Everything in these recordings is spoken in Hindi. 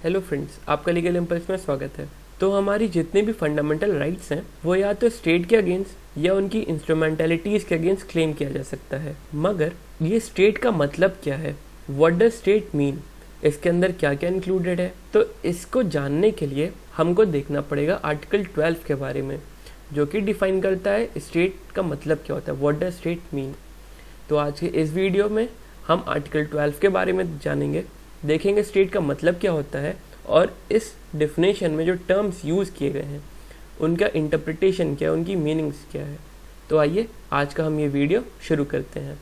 हेलो फ्रेंड्स, आपका लीगल इम्पल्स में स्वागत है। तो हमारी जितने भी फंडामेंटल राइट्स हैं वो या तो स्टेट के अगेंस्ट या उनकी इंस्ट्रूमेंटलिटीज़ के अगेंस्ट क्लेम किया जा सकता है। मगर ये स्टेट का मतलब क्या है, व्हाट डज स्टेट मीन, इसके अंदर क्या क्या इंक्लूडेड है, तो इसको जानने के लिए हमको देखना पड़ेगा आर्टिकल 12 के बारे में, जो कि डिफाइन करता है स्टेट का मतलब क्या होता है, व्हाट डज स्टेट मीन। तो आज के इस वीडियो में हम आर्टिकल 12 के बारे में जानेंगे, देखेंगे स्टेट का मतलब क्या होता है और इस डेफिनेशन में जो टर्म्स यूज़ किए गए हैं उनका इंटरप्रिटेशन क्या है, उनकी मीनिंग्स क्या है। तो आइए आज का हम ये वीडियो शुरू करते हैं।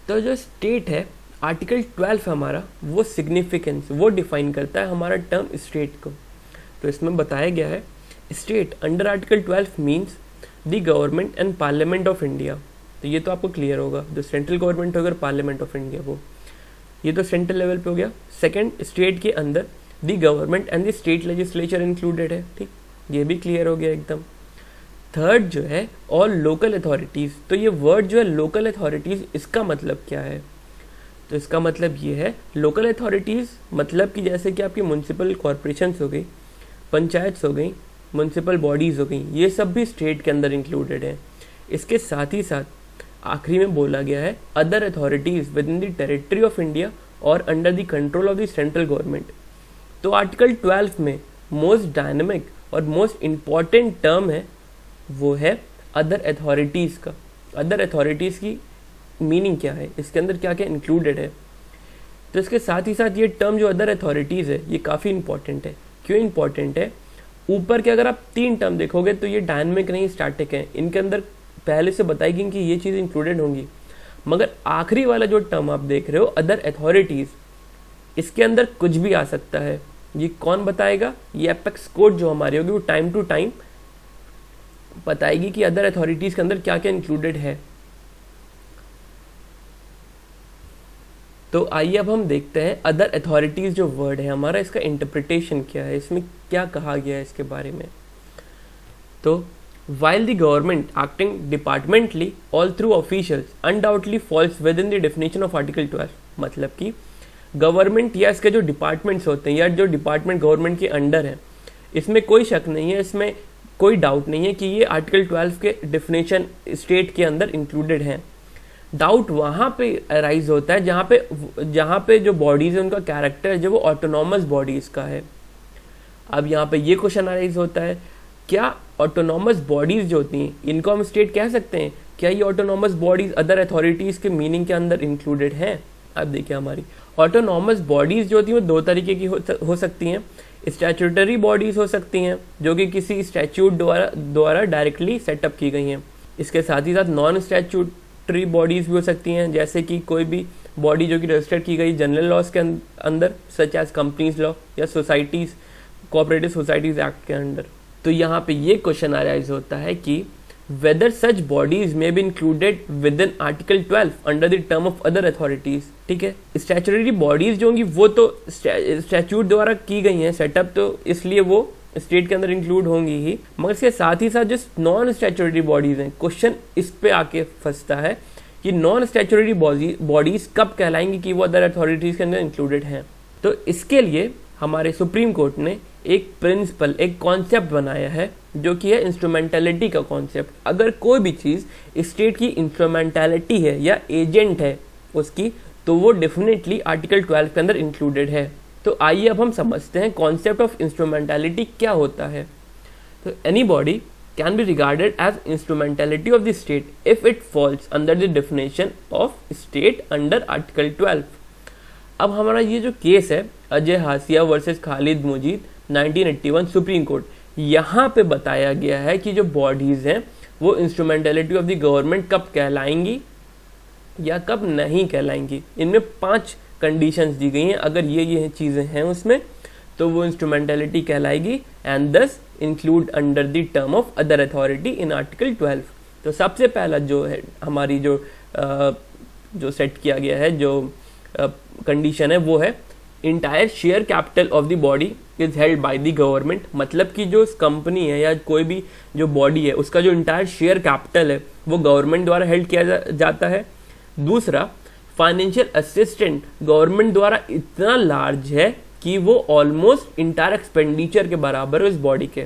तो जो स्टेट है, आर्टिकल 12 हमारा वो सिग्निफिकेंस वो डिफाइन करता है हमारा टर्म स्टेट को। तो इसमें बताया गया है state under article 12 means the government and parliament of India. तो ये तो आपको क्लियर होगा, जो सेंट्रल गवर्नमेंट होगा पार्लियामेंट ऑफ इंडिया, वो ये तो सेंट्रल लेवल पे हो गया। सेकंड, स्टेट के अंदर the government and the state legislature included है, ठीक, ये भी क्लियर हो गया एकदम। थर्ड जो है ऑल लोकल अथॉरिटीज़। तो ये वर्ड जो है लोकल अथॉरिटीज़, इसका मतलब क्या है, तो इसका मतलब ये है लोकल अथॉरिटीज़ मतलब कि जैसे कि आपकी म्यूनसिपल कॉरपोरेशंस हो गई, पंचायत्स हो गई, म्यूनसिपल बॉडीज़ हो गई, ये सब भी स्टेट के अंदर इंक्लूडेड है। इसके साथ ही साथ आखिरी में बोला गया है other authorities within the territory of India और under the control of the central government. तो आर्टिकल 12 में मोस्ट डायनेमिक और मोस्ट इम्पॉर्टेंट टर्म है वो है अदर अथॉरिटीज़ का। अदर अथॉरिटीज़ की मीनिंग क्या है, इसके अंदर क्या क्या इंक्लूडेड है। तो इसके साथ ही साथ ये टर्म जो अदर अथॉरिटीज़ है ये काफ़ी इंपॉर्टेंट है। क्यों इंपॉर्टेंट है, ऊपर के अगर आप 3 टर्म देखोगे तो ये डायनेमिक नहीं, स्टैटिक है, इनके अंदर पहले से बताई गई कि ये चीज़ इंक्लूडेड होंगी। मगर आखिरी वाला जो टर्म आप देख रहे हो अदर अथॉरिटीज़, इसके अंदर कुछ भी आ सकता है। ये कौन बताएगा, ये एपेक्स कोर्ट जो हमारी होगी वो टाइम टू टाइम बताएगी कि अदर अथॉरिटीज़ के अंदर क्या क्या इंक्लूडेड है। तो आइए अब हम देखते हैं अदर अथॉरिटीज़ जो वर्ड है हमारा, इसका इंटरप्रिटेशन क्या है, इसमें क्या कहा गया है इसके बारे में। तो while the government acting departmentally all through officials undoubtedly falls within the definition of article 12। मतलब कि गवर्नमेंट या इसके जो डिपार्टमेंट्स होते हैं या जो डिपार्टमेंट गवर्नमेंट के अंडर है, इसमें कोई शक नहीं है, इसमें कोई डाउट नहीं है कि ये आर्टिकल 12 के डिफिनेशन स्टेट के अंदर इंक्लूडेड है। डाउट वहाँ पे अराइज होता है जहाँ पे जो बॉडीज़ है उनका कैरेक्टर जो वो ऑटोनॉमस बॉडीज़ का है। अब यहाँ पे ये क्वेश्चन अराइज होता है, क्या ऑटोनॉमस बॉडीज़ जो होती हैं इनको हम स्टेट कह सकते हैं, क्या ये ऑटोनॉमस बॉडीज़ अदर अथॉरिटीज़ के मीनिंग के अंदर इंक्लूडेड हैं। अब देखिए हमारी ऑटोनॉमस बॉडीज़ जो होती हैं वो 2 तरीके की हो सकती हैं। स्टैट्यूटरी बॉडीज़ हो सकती हैं जो कि किसी स्टैच्यूट द्वारा डायरेक्टली सेटअप की गई हैं। इसके साथ ही साथ नॉन स्टैट्यूटरी बॉडीज़ भी हो सकती हैं, जैसे कि कोई भी बॉडी जो कि रजिस्टर की गई जनरल लॉज के अंदर, सच एज कंपनीज लॉ या सोसाइटीज़ कोऑपरेटिव सोसाइटीज़ एक्ट के अंदर। तो यहाँ पे ये क्वेश्चन अराइज होता है कि whether such bodies may be included within article 12 under the term of other authorities। ठीक है, स्टैच्यूटरी बॉडीज जो होंगी वो तो स्टैच्यूट द्वारा की गई हैं सेटअप, तो इसलिए वो स्टेट के अंदर इंक्लूड होंगी ही। मगर इसके साथ ही साथ जो नॉन स्टैच्यूटरी बॉडीज हैं, क्वेश्चन इस पे आके फंसता है कि नॉन स्टैच्यूटरी बॉडीज कब कहलाएंगी कि वो अदर अथॉरिटीज के अंदर इंक्लूडेड हैं। तो इसके लिए हमारे सुप्रीम कोर्ट ने एक प्रिंसिपल, एक कॉन्सेप्ट बनाया है जो कि है इंस्ट्रूमेंटलिटी का कॉन्सेप्ट। अगर कोई भी चीज़ स्टेट की इंस्ट्रूमेंटलिटी है या एजेंट है उसकी, तो वो डेफिनेटली आर्टिकल 12 के अंदर इंक्लूडेड है। तो आइए अब हम समझते हैं कॉन्सेप्ट ऑफ इंस्ट्रूमेंटलिटी क्या होता है। तो any body can be regarded as instrumentality of the state if it falls under the definition of state under article 12। अब हमारा ये जो केस है Ajay Hasia versus Khalid Mujib 1981 supreme court, यहाँ पे बताया गया है कि जो बॉडीज़ हैं वो इंस्ट्रूमेंटेलिटी ऑफ द गवर्नमेंट कब कहलाएंगी या कब नहीं कहलाएंगी। इनमें 5 कंडीशंस दी गई हैं, अगर ये चीज़ें हैं उसमें तो वो इंस्ट्रूमेंटेलिटी कहलाएगी एंड दस include under the term of other authority in article 12। तो सबसे पहला जो है हमारी जो सेट किया गया है, जो कंडीशन है वो है entire share capital of the body is held by the government. मतलब कि जो कंपनी है या कोई भी जो बॉडी है उसका जो इंटायर शेयर कैपिटल है वो गवर्नमेंट द्वारा हेल्ड किया जाता है। दूसरा, फाइनेंशियल असिस्टेंट गवर्नमेंट द्वारा इतना लार्ज है कि वो ऑलमोस्ट इंटायर एक्सपेंडिचर के बराबर है उस बॉडी के।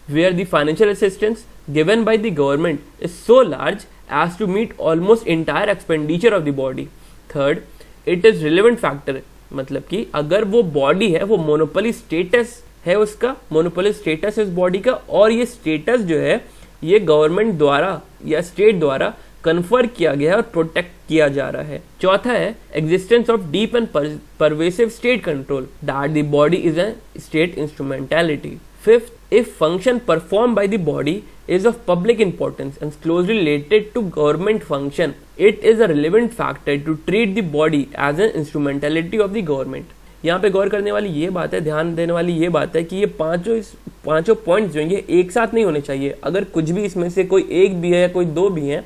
Where the financial assistance given by the government is so large as to meet almost entire expenditure of the body. Third, it is relevant factor, मतलब कि अगर वो बॉडी है वो मोनोपोली स्टेटस है, उसका मोनोपोली स्टेटस है उस बॉडी का, और ये स्टेटस जो है ये गवर्नमेंट द्वारा या स्टेट द्वारा कन्फर किया गया है और प्रोटेक्ट किया जा रहा है। चौथा है existence of deep and pervasive state control that the body is a state instrumentality. Fifth, if function performed by the body is of public importance and closely related to government function, it is a relevant factor to treat the body as an instrumentality of the government। यहाँ पे गौर करने वाली ये बात है, ध्यान देने वाली ये बात है कि ये पांचों पॉइंट्स जो ये एक साथ नहीं होने चाहिए। अगर कुछ भी इसमें से कोई एक भी है या कोई दो भी है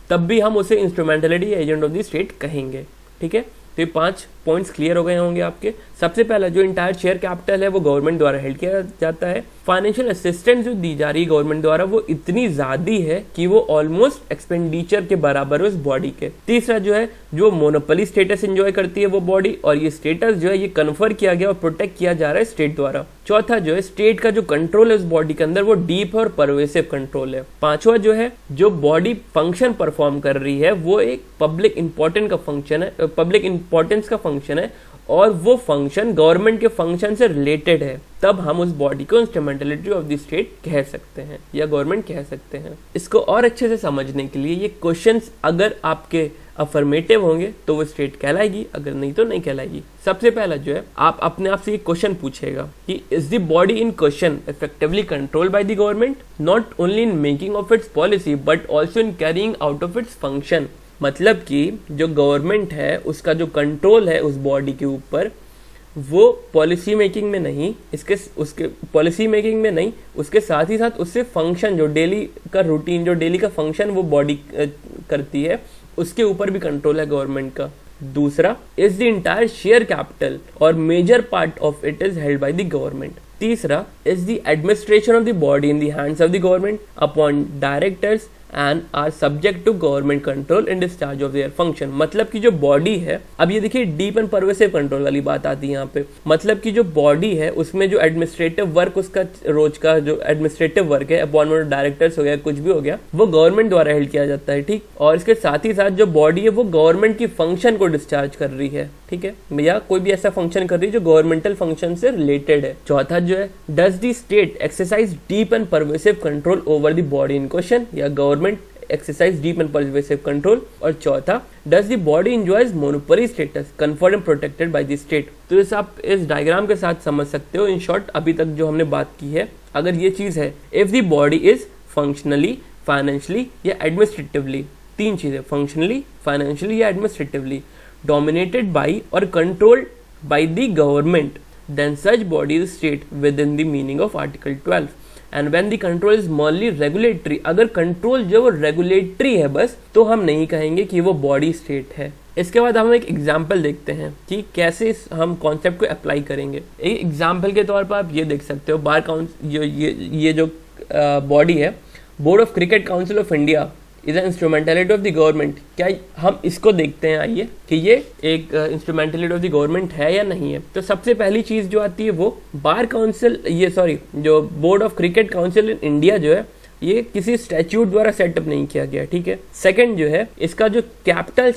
तब भी हम उसे इंस्ट्रूमेंटलिटी एजेंट ऑफ द स्टेट कहेंगे। ठीक है, तो ये 5 पॉइंट्स क्लियर हो गए होंगे आपके। सबसे पहला जो इंटायर शेयर कैपिटल है वो गवर्नमेंट द्वारा हेल्ड किया जाता है। फाइनेंशियल असिस्टेंस जो दी जा रही है गवर्नमेंट द्वारा वो इतनी ज्यादा है कि वो ऑलमोस्ट एक्सपेंडिचर के बराबर है उस बॉडी के। तीसरा जो है जो मोनोपोली स्टेटस एंजॉय करती है वो बॉडी, और ये स्टेटस जो है ये कन्फर किया गया और प्रोटेक्ट किया जा रहा है स्टेट द्वारा। चौथा जो है स्टेट का जो कंट्रोल है उस बॉडी के अंदर वो डीप और परवेसिव कंट्रोल है। पांचवा जो है जो बॉडी फंक्शन परफॉर्म कर रही है वो एक पब्लिक इंपॉर्टेंस का फंक्शन है और वो फंक्शन गवर्नमेंट के फंक्शन से रिलेटेड है, तब हम उस बॉडी को इंस्ट्रूमेंटलिटी ऑफ द स्टेट कह सकते हैं या गवर्नमेंट कह सकते हैं। इसको और अच्छे से समझने के लिए ये क्वेश्चंस अगर आपके अफर्मेटिव होंगे तो वो स्टेट कहलाएगी, अगर नहीं तो नहीं कहलाएगी। सबसे पहला जो है आप अपने आप से ये क्वेश्चन पूछेगा कि is the body in question effectively controlled by the government, not only in making of its policy but also in carrying out of its function. मतलब कि जो गवर्नमेंट है उसका जो कंट्रोल है उस बॉडी के ऊपर वो पॉलिसी मेकिंग में नहीं, उसके पॉलिसी मेकिंग में नहीं, उसके साथ ही साथ उससे फंक्शन जो डेली का रूटीन जो डेली का फंक्शन वो बॉडी करती है उसके ऊपर भी कंट्रोल है गवर्नमेंट का। दूसरा, is the entire share capital और major part of it is held by the government. तीसरा, is the administration of the body in the hands of the government upon directors and are subject to government control in discharge of their function. मतलब कि जो बॉडी है, अब ये देखिए डीप एंड परवेसिव कंट्रोल वाली बात आती है यहाँ पे। मतलब कि जो बॉडी है उसमें जो एडमिनिस्ट्रेटिव वर्क उसका रोज का जो एडमिनिस्ट्रेटिव वर्क है, अपॉइंटमेंट ऑफ डायरेक्टर्स हो गया कुछ भी हो गया, वो गवर्नमेंट द्वारा हेल्ड किया जाता है। ठीक, और इसके साथ ही साथ जो बॉडी है वो गवर्नमेंट की फंक्शन को डिस्चार्ज कर रही है। ठीक है, या कोई भी ऐसा फंक्शन कर रही है जो गवर्नमेंटल फंक्शन से रिलेटेड है। चौथा जो है does the state exercise deep and pervasive control over the body in question, या government exercise deep and pervasive control. और चौथा, does the body enjoys monopoly status conferred and protected by the state. तो इस आप इस डायग्राम के साथ समझ सकते हो। इन शॉर्ट अभी तक जो हमने बात की है, अगर ये चीज है if the body is functionally, financially या एडमिनिस्ट्रेटिवली, 3 चीजें फंक्शनली, फाइनेंशियली या एडमिनिस्ट्रेटिवली डोमिनेटेड बाय और controlled by the government, then such body is state within the meaning of article 12 and when the control is merely regulatory, अगर कंट्रोल जो वो रेगुलेटरी है बस, तो हम नहीं कहेंगे कि वो बॉडी स्टेट है। इसके बाद हम एक एग्जाम्पल देखते हैं कि कैसे हम कॉन्सेप्ट को अप्लाई करेंगे। एक एग्जाम्पल के तौर पर आप ये देख सकते हो, बार काउंसिल ये जो बॉडी है, board of cricket council of India is an instrumentality of the government. क्या हम इसको देखते हैं, आइए कि ये एक इंस्ट्रूमेंटलिटी ऑफ द गवर्नमेंट है या नहीं है। तो सबसे पहली चीज जो आती है वो बार काउंसिल, जो board of cricket council in India जो है ये किसी स्टैट्यूट द्वारा सेटअप नहीं किया गया। ठीक है। सेकंड जो है इसका जो कैपिटल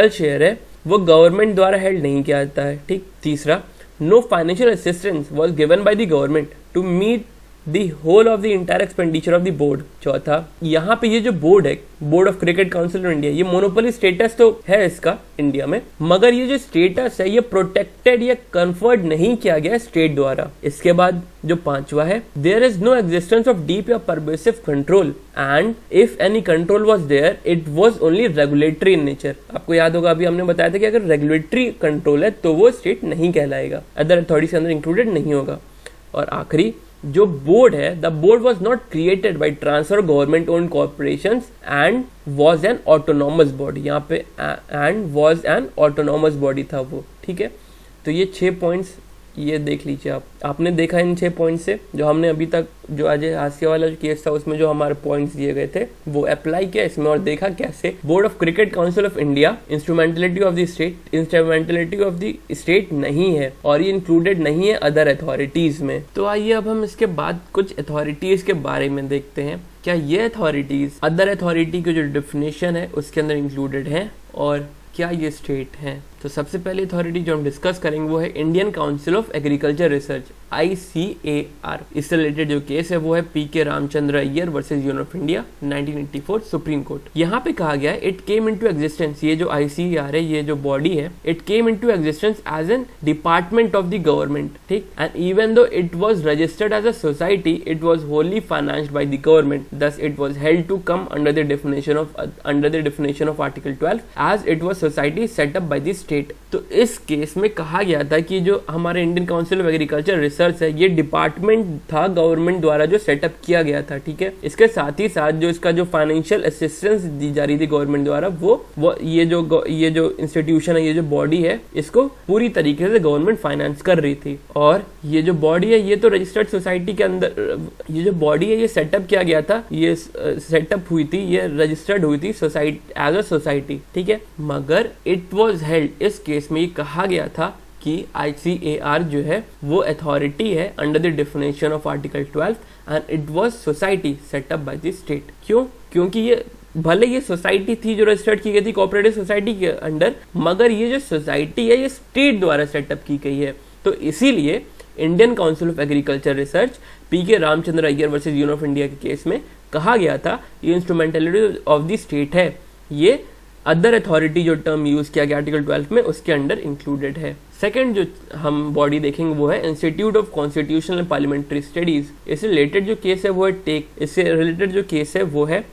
शेयर है वो गवर्नमेंट द्वारा हेल्ड नहीं किया जाता है। ठीक। तीसरा, no financial assistance was given by the government to meet the whole of the entire expenditure of the board. चौथा, यहाँ पे ये जो बोर्ड है, board of cricket council of India, ये मोनोपोली स्टेटस तो है इसका इंडिया में, मगर ये जो स्टेटस है ये प्रोटेक्टेड या कन्फर्ड नहीं किया गया स्टेट द्वारा। इसके बाद जो पांचवा है, there is no existence of deep या pervasive control and if any control was there it was only regulatory in nature. आपको याद होगा अभी हमने बताया था कि अगर रेगुलेटरी कंट्रोल है तो वो स्टेट नहीं कहलाएगा, अदर अथॉरिटीज के अंदर इंक्लूडेड नहीं होगा। और आखिरी जो बोर्ड है, the board was not created by transfer government own corporation and was an autonomous body. यहाँ पे and was an autonomous body था वो, ठीक है। तो ये 6 पॉइंट्स ये देख लीजिए आपने देखा इन 6 पॉइंट से, जो हमने अभी तक जो अजय हासिया वाला जो केस था उसमें जो हमारे पॉइंट्स दिए गए थे वो अप्लाई किया इसमें और देखा कैसे board of cricket council of India instrumentality of the state नहीं है और ये इंक्लूडेड नहीं है अदर अथॉरिटीज में। तो आइए अब हम इसके बाद कुछ अथॉरिटीज के बारे में देखते हैं, क्या ये अथॉरिटीज अदर अथॉरिटी की जो डेफिनेशन है उसके अंदर इंक्लूडेड है और क्या ये स्टेट है। तो सबसे पहली अथॉरिटी जो हम डिस्कस करेंगे वो है Indian council of agriculture research, ICAR। इससे रिलेटेड जो केस है वो है PK Ramchandra Iyer versus union of India 1984 supreme court. यहाँ पे कहा गया है इट केम इनटू एग्जिस्टेंस, ये जो ICAR है, ये जो बॉडी है, it came into existence as an department of the government, ठीक, and even though it was registered as a society it was wholly financed by the government, thus it was held to come under the definition of article 12 as it was society set up by the state. तो इस केस में कहा गया था कि जो हमारे Indian council of agriculture research है ये डिपार्टमेंट था गवर्नमेंट द्वारा जो सेटअप किया गया था, ठीक है। इसके साथ ही साथ जो इसका जो फाइनेंशियल असिस्टेंस दी जा रही थी गवर्नमेंट द्वारा वो ये जो इंस्टीट्यूशन है, ये जो बॉडी है, इसको पूरी तरीके से गवर्नमेंट फाइनेंस कर रही थी। और ये जो बॉडी है ये तो रजिस्टर्ड सोसाइटी के अंदर, ये जो बॉडी है ये सेटअप किया गया था, ये सेटअप हुई थी, ये रजिस्टर्ड हुई थी सोसाइटी एज अ सोसाइटी, ठीक है। मगर इट वाज हेल्ड, इस केस में ये कहा गया था कि ICAR जो है वो अथॉरिटी है under the definition of article 12 and it was society setup bye the state. क्यों? क्योंकि ये भले ये सोसाइटी थी जो रजिस्टर्ड की गई थी कोऑपरेटिव सोसाइटी के अंडर, मगर ये जो सोसाइटी है ये स्टेट द्वारा सेटअप की गई है। तो इसीलिए Indian council of agriculture research PK Ramchandra Iyer versus union of India के केस में कहा गया था ये इंस्ट्रूमेंटलिटी ऑफ द स्टेट है, ये अदर अथॉरिटी जो टर्म यूज किया गया आर्टिकल 12 में उसके अंडर इंक्लूडेड है। सेकंड जो हम बॉडी देखेंगे वो है institute of constitutional parliamentary studies. इससे रिलेटेड जो केस है वो है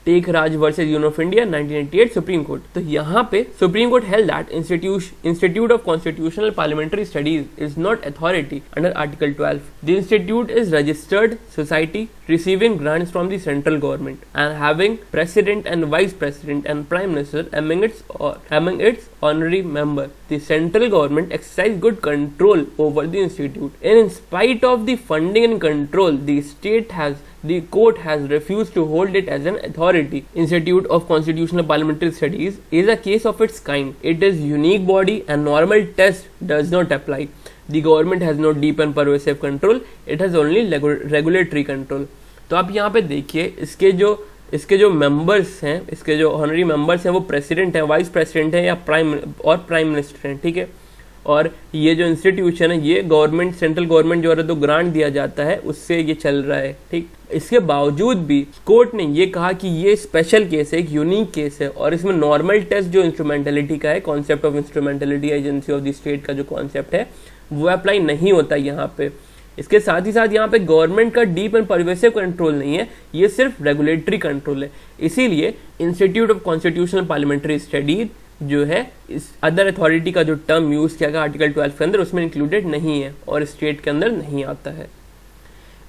Tek Raj versus union of India 1988 supreme court. तो यहाँ पे supreme court held that institute of constitutional parliamentary studies is not authority under article 12। The institute is registered society receiving grants from the central government and having president and vice president and prime minister among its honorary member. The central government exercise good control over the institute. And in spite of the funding and control, the court has refused to hold it as an authority. Institute of Constitutional Parliamentary Studies is a case of its kind. It is unique body and normal test does not apply. The government has no deep and pervasive control. It has only regulatory control. तो आप यहाँ पे देखिए इसके जो मेंबर्स हैं, इसके जो ऑनरी मेंबर्स हैं वो प्रेसिडेंट है, वाइस प्रेसिडेंट है या प्राइम मिनिस्टर हैं, ठीक है। और ये जो इंस्टीट्यूशन है ये गवर्नमेंट, सेंट्रल गवर्नमेंट जो है तो ग्रांट दिया जाता है उससे ये चल रहा है, ठीक। इसके बावजूद भी कोर्ट ने ये कहा कि ये स्पेशल केस है, एक यूनिक केस है और इसमें नॉर्मल टेस्ट जो इंस्ट्रूमेंटलिटी का है, concept of instrumentality agency of the state का जो कॉन्सेप्ट है वो अप्लाई नहीं होता यहाँ पे। इसके साथ ही साथ यहाँ पे गवर्नमेंट का डीप एंड परवेसिव कंट्रोल नहीं है, ये सिर्फ रेगुलेटरी कंट्रोल है। इसीलिए institute of constitutional parliamentary studies जो है इस अदर अथॉरिटी का जो टर्म यूज किया गया आर्टिकल 12 के अंदर उसमें इंक्लूडेड नहीं है और स्टेट के अंदर नहीं आता है।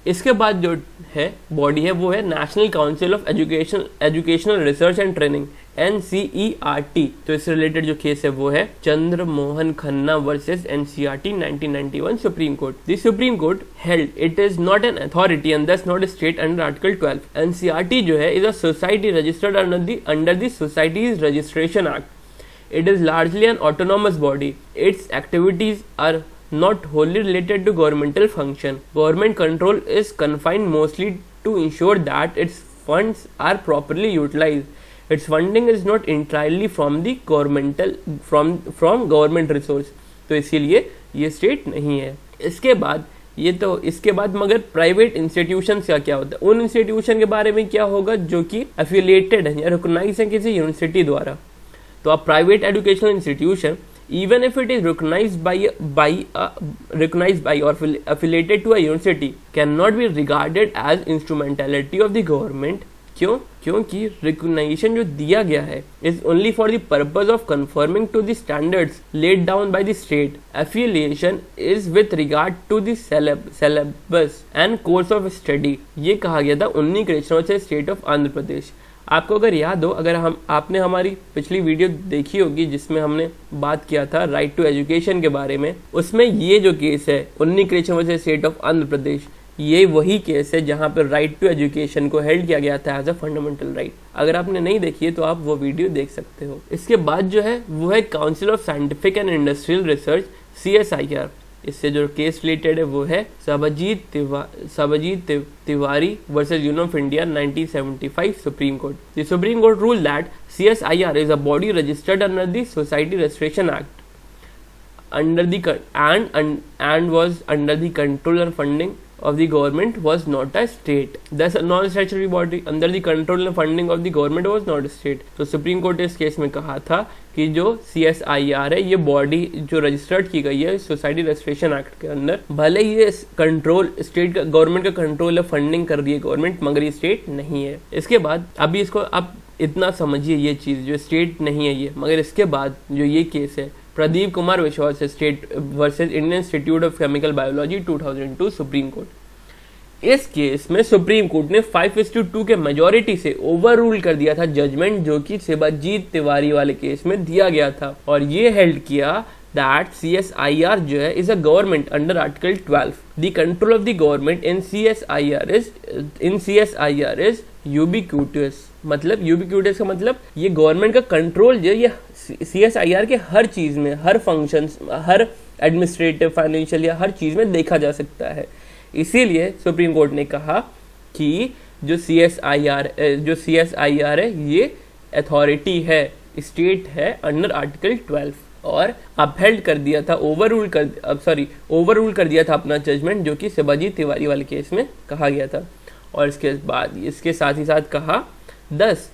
इसके बाद जो है बॉडी है वो है national council of educational research and training NCERT। तो इससे रिलेटेड जो केस है वो है Chandra Mohan Khanna versus NCERT 1991 supreme court. The supreme court held it is not an authority and thus not state under article 12। NCERT जो है is a society registered under the societies registration act. It is largely an autonomous body. Its activities are not wholly related to governmental function. Government control is confined mostly to ensure that its funds are properly utilized. Its funding is not entirely from government resource. तो इसीलिए ये स्टेट नहीं है। इसके बाद ये तो इसके बाद मगर प्राइवेट इंस्टीट्यूशन का क्या होता है, उन इंस्टीट्यूशन के बारे में क्या होगा जो कि एफिलिएटेड है या रिकॉग्नाइज है किसी यूनिवर्सिटी द्वारा। तो आप private educational institution even if it is recognized by or affiliated to a university cannot be regarded as instrumentality of the government। क्यों? क्योंकि recognition जो दिया गया है is only for the purpose of conforming to the standards laid down by the state। Affiliation is with regard to the syllabus and course of study। ये कहा गया था 19 कृष्णा से स्टेट ऑफ आंध्र प्रदेश। आपको अगर याद हो, अगर आपने हमारी पिछली वीडियो देखी होगी जिसमें हमने बात किया था राइट टू एजुकेशन के बारे में, उसमें ये जो केस है 19 Krishna versus state of Andhra Pradesh, ये वही केस है जहां पर राइट टू एजुकेशन को हेल्ड किया गया था एज अ फंडामेंटल राइट। अगर आपने नहीं देखी है तो आप वो वीडियो देख सकते हो। इसके बाद जो है वो है council of scientific and industrial research CSIR। इससे जो केस रिलेटेड है वो है Sabhajit Tewary versus union of India 1975 supreme court. The supreme court rule that CSIR is a body registered under the society registration act and was under the control and funding of the government, was not a state। Thus a non-statutory body under the control and funding of the government was not a state। तो सुप्रीम कोर्ट इस केस में कहा था कि जो CSIR है ये बॉडी जो रजिस्टर्ड की गई है सोसाइटी रजिस्ट्रेशन एक्ट के अंदर, भले ये कंट्रोल स्टेट का गवर्नमेंट का कंट्रोल है, फंडिंग कर रही है गवर्नमेंट, मगर ये स्टेट नहीं है। इसके बाद अभी इसको आप इतना समझिए, ये चीज जो स्टेट नहीं है ये, मगर इसके बाद जो ये केस है प्रदीप कुमार विश्वास state versus Indian institute of chemical biology 2002 supreme court. इस केस में सुप्रीम कोर्ट ने 5:2 के मेजॉरिटी से ओवर रूल कर दिया था जजमेंट जो कि शिवजीत तिवारी वाले केस में दिया गया था, और ये हेल्ड किया दैट CSIR जो है is a government under article 12। The control of the government in CSIR is ubiquitous. मतलब यूबिक्यूटियस का मतलब ये गवर्नमेंट का कंट्रोल जो ये CSIR के हर चीज में, हर फंक्शन, हर एडमिनिस्ट्रेटिव, फाइनेंशियल या हर चीज में देखा जा सकता है। इसीलिए सुप्रीम कोर्ट ने कहा कि जो CSIR है ये अथॉरिटी है, स्टेट है अंडर आर्टिकल 12, और अपहेल्ड कर दिया था, ओवर रूल कर दिया था अपना जजमेंट जो कि शिवजीत तिवारी वाले केस में कहा गया था। और इसके बाद इसके साथ ही साथ कहा thus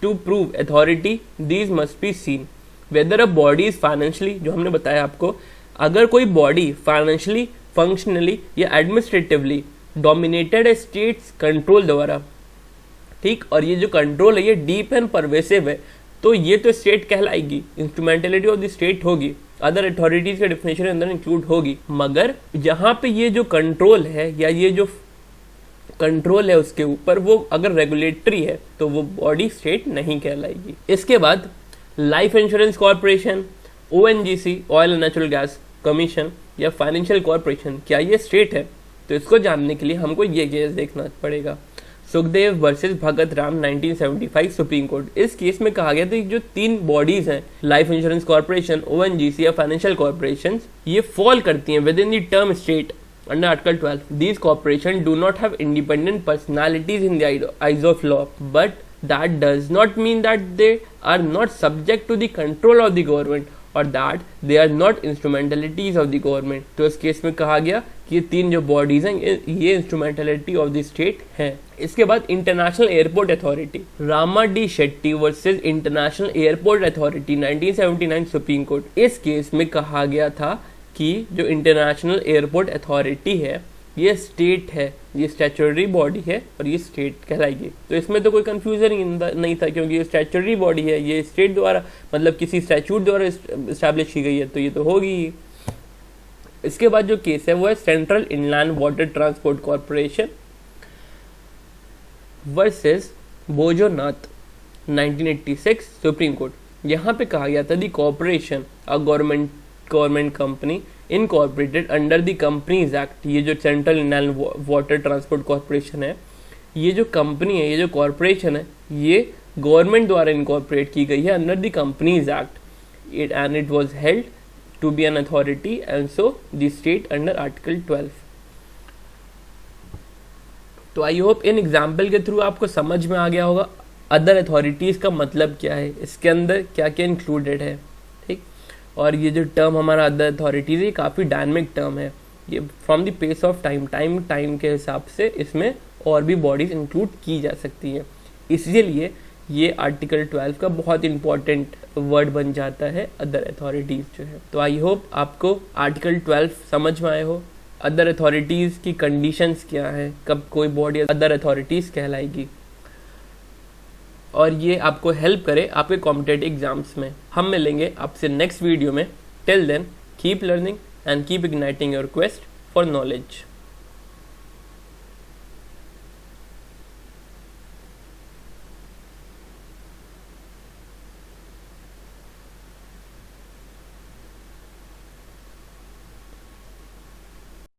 to prove authority these must be seen whether a body is financially, जो हमने बताया आपको, अगर कोई बॉडी फाइनेंशियली, फंक्शनली या एडमिनिस्ट्रेटिवली डोमिनेटेड है स्टेट्स कंट्रोल द्वारा, ठीक, और ये जो कंट्रोल है ये डीप एंड परवेसिव है, तो ये तो स्टेट कहलाएगी, इंस्ट्रूमेंटलिटी ऑफ द स्टेट होगी, अदर अथॉरिटीज के डिफिनेशन के अंदर इंक्लूड होगी। मगर जहां पे ये जो कंट्रोल है या ये जो कंट्रोल है उसके ऊपर, वो अगर रेगुलेटरी है तो वो बॉडी स्टेट नहीं कहलाएगी। इसके बाद life insurance corporation, ONGC oil and natural gas commission या फाइनेंशियल कॉर्पोरेशन, क्या ये स्टेट है? तो इसको जानने के लिए हमको ये केस देखना पड़ेगा, Sukhdev versus Bhagat Ram 1975 supreme court. इस केस में कहा गया था कि जो 3 बॉडीज हैं, लाइफ इंश्योरेंस कॉर्पोरेशन, ONGC या फाइनेंशियल कॉर्पोरेशन, ये फॉल करती हैं with in the term state under Article 12. These corporations do not have independent personalities in the eyes of law, but that does not mean that they are not subject to the control of the government or that they are not instrumentalities of the government। तो इस केस में कहा गया कि ये 3 जो बॉडीज हैं ये इंस्ट्रूमेंटलिटी ऑफ द स्टेट है। इसके बाद international airport authority, Rama D Shetty versus international airport authority 1979 supreme court. इस केस में कहा गया था कि जो इंटरनेशनल एयरपोर्ट अथॉरिटी है ये स्टेट है, ये स्टैट्यूटरी बॉडी है और ये स्टेट कहलाएगी। तो इसमें तो कोई कंफ्यूजन ही नहीं था, क्योंकि ये स्टैट्यूटरी बॉडी है, ये स्टेट द्वारा मतलब किसी स्टैट्यूट द्वारा एस्टैब्लिश की गई है, तो ये तो होगी। इसके बाद जो केस है वो है central inland water transport corporation versus Brojonath 1986 supreme court. यहाँ पे कहा गया था the corporation a government company incorporated under the companies act. ये जो central inland water transport corporation है, ये जो कंपनी है, ये जो कॉर्पोरेशन है, ये गवर्नमेंट द्वारा इनकॉर्पोरेट की गई है under the companies act and it was held to be an authority and so the state under article 12। तो आई होप इन एग्जाम्पल के थ्रू आपको समझ में आ गया होगा अदर अथॉरिटीज का मतलब क्या है, इसके अंदर क्या क्या इंक्लूडेड है, ठीक। और ये जो टर्म हमारा अदर अथॉरिटीज़ है, काफ़ी डायनेमिक टर्म है। ये from the pace of time के हिसाब से इसमें और भी बॉडीज़ इंक्लूड की जा सकती हैं। इसीलिए ये आर्टिकल 12 का बहुत इंपॉर्टेंट वर्ड बन जाता है, अदर अथॉरिटीज़ जो है। तो आई होप आपको आर्टिकल 12 समझ में आए हो। अदर अथॉरिटीज़ की कंडीशंस क्या है, कब कोई बॉडी अदर अथॉरिटीज़ कहलाएगी, और ये आपको हेल्प करे आपके कॉम्पिटेटिव एग्जाम्स में। हम मिलेंगे आपसे नेक्स्ट वीडियो में। Till then keep learning and keep igniting your quest for knowledge.